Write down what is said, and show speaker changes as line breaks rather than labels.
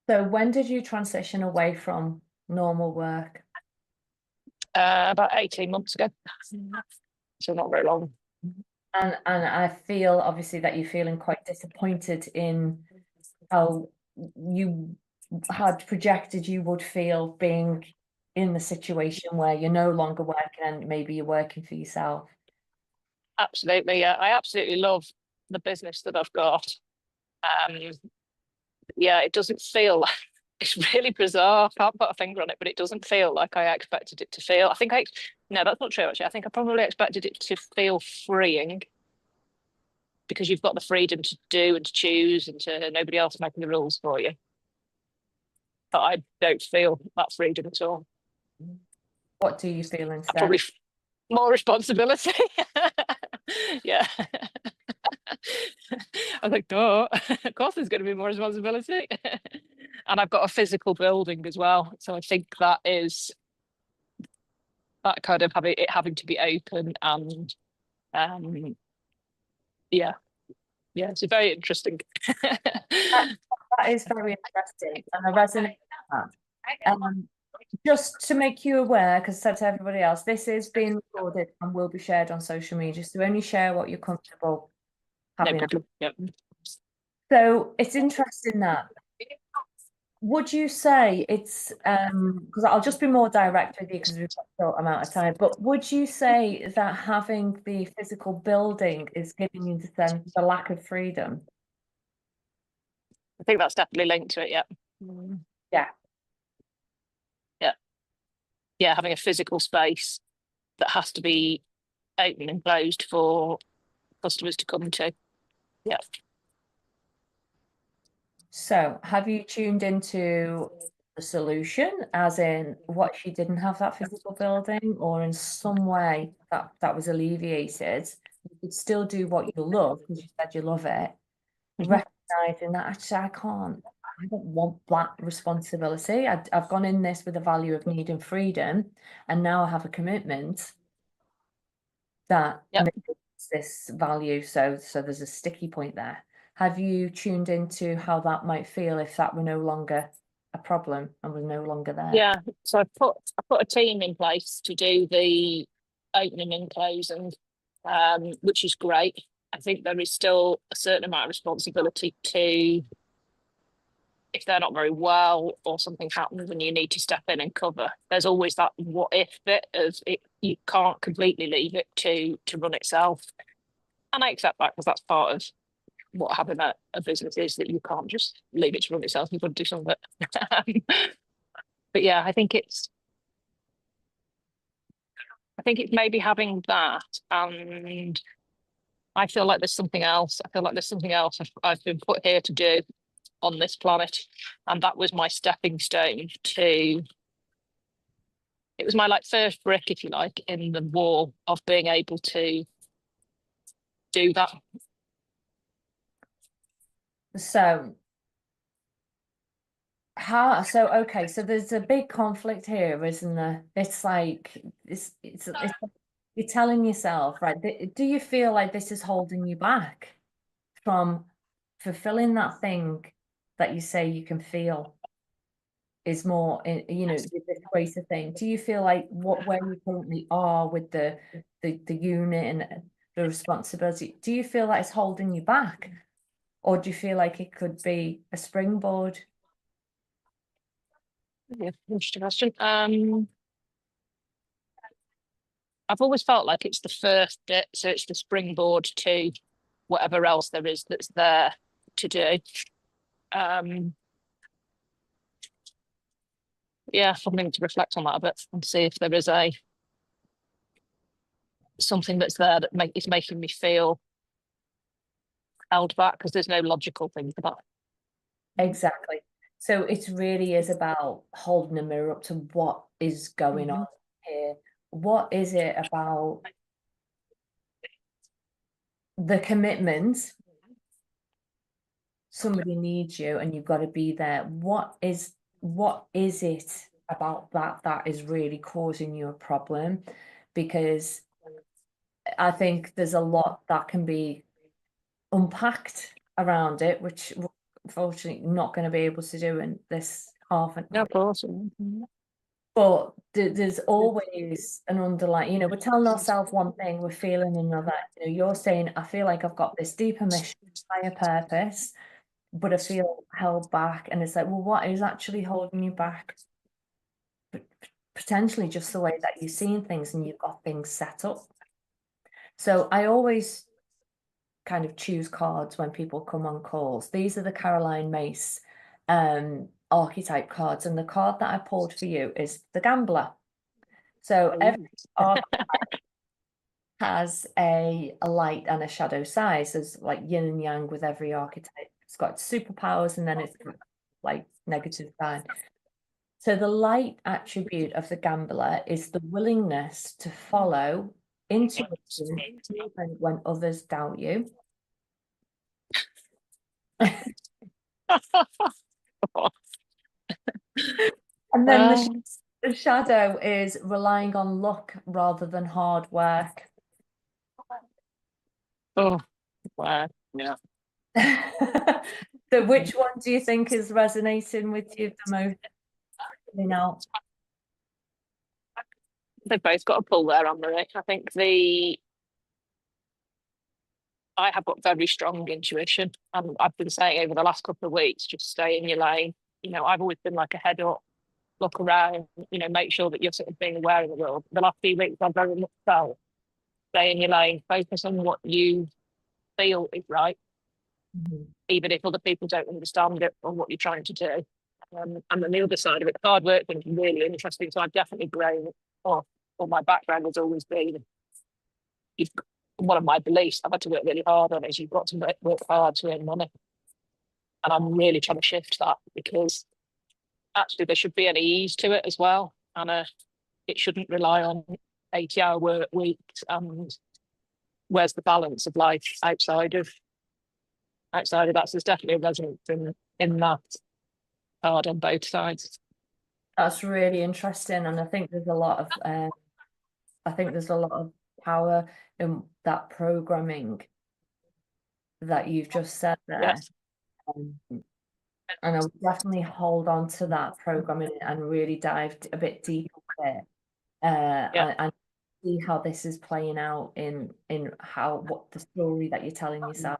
So when did you transition away from normal work?
About 18 months ago. So not very long.
And I feel obviously that you're feeling quite disappointed in how you had projected you would feel being in the situation where you're no longer working and maybe you're working for yourself.
Absolutely, yeah. I absolutely love the business that I've got. Um, yeah, it doesn't feel it's really bizarre. I can't put a finger on it, but it doesn't feel like I expected it to feel. No, that's not true, actually. I think I probably expected it to feel freeing because you've got the freedom to do and to choose and to nobody else making the rules for you. But I don't feel that freedom at all.
What do you feel
I
instead?
probably more responsibility. Yeah. I was like, duh, of course there's going to be more responsibility. And I've got a physical building as well. So I think that is that kind of having to be open and yeah. Yeah, it's very interesting.
That is very interesting, and I resonate with that. Just to make you aware, because I said to everybody else, this is being recorded and will be shared on social media. So only share what you're comfortable
No
having.
problem. Yep.
So it's interesting that. Would you say it's because I'll just be more direct with you because we've got a short amount of time, but would you say that having the physical building is giving you the lack of freedom?
I think that's definitely linked to it, yeah.
Yeah.
Yeah. Yeah, having a physical space that has to be open and closed for customers to come to. Yeah.
So have you tuned into the solution, as in what if you didn't have that physical building, or in some way that was alleviated, you could still do what you love because you said you love it, recognizing that actually I don't want that responsibility. I've gone in this with a value of need and freedom, and now I have a commitment that
Yep.
makes this value. So there's a sticky point there. Have you tuned into how that might feel if that were no longer a problem and was no longer there?
Yeah. So I put a team in place to do the opening and closing, which is great. I think there is still a certain amount of responsibility to, if they're not very well or something happens and you need to step in and cover, there's always that what if bit of it. You can't completely leave it to run itself. And I accept that because that's part of what having a business is, that you can't just leave it to run itself. You've got to do some of it. But yeah, I think it's maybe having that, and I feel like there's something else. I feel like there's something else I've been put here to do on this planet, and that was my stepping stone to. It was my like first brick, if you like, in the wall of being able to do that.
So okay, so there's a big conflict here, isn't there? It's like it's you're telling yourself, right? Do you feel like this is holding you back from fulfilling that thing that you say you can feel is more, this greater thing? Do you feel like where you currently are with the unit and the responsibility, do you feel like it's holding you back, or do you feel like it could be a springboard?
Yeah, interesting question. I've always felt like it's the first bit, so it's the springboard to whatever else there is that's there to do. Yeah, I'm going to reflect on that a bit and see if there is something that's there that is making me feel held back, because there's no logical thing for that.
Exactly. So it really is about holding a mirror up to what is going on here. What is it about the commitment? Somebody needs you and you've got to be there. What is it about that is really causing you a problem? Because I think there's a lot that can be unpacked around it, which unfortunately not going to be able to do in this half an
No,
hour.
of course.
But there's always an underlying, we're telling ourselves one thing, we're feeling another. You're saying, I feel like I've got this deeper mission, higher purpose, but I feel held back. And it's like, well, what is actually holding you back? Potentially just the way that you're seeing things and you've got things set up. So I always kind of choose cards when people come on calls. These are the Caroline Mace archetype cards, and the card that I pulled for you is the Gambler. So every archetype has a light and a shadow size. There's like yin and yang with every archetype. It's got superpowers and then it's like negative side. So the light attribute of the Gambler is the willingness to follow intuition even when others doubt you. And then the shadow is relying on luck rather than hard work.
Oh, wow. Yeah.
So which one do you think is resonating with you the most?
They've both got a pull there, Anne-Marie. I think I have got very strong intuition, and I've been saying over the last couple of weeks, just stay in your lane. I've always been like a head up, look around, make sure that you're sort of being aware of the world. The last few weeks, I've very much felt stay in your lane, focus on what you feel is right, even if other people don't understand it or what you're trying to do. And then the other side of it, hard work is really interesting. So I've definitely grown up. Well, my background has always been, one of my beliefs I've had to work really hard on is you've got to work hard to earn money. And I'm really trying to shift that, because actually there should be an ease to it as well. And it shouldn't rely on 80-hour work weeks. And where's the balance of life outside of that? So there's definitely a resonance in that card on both sides.
That's really interesting, and I think there's a lot of power in that programming that you've just said there.
Yes.
And I would definitely hold on to that programming and really dive a bit deeper with it, and see how this is playing out in what the story that you're telling yourself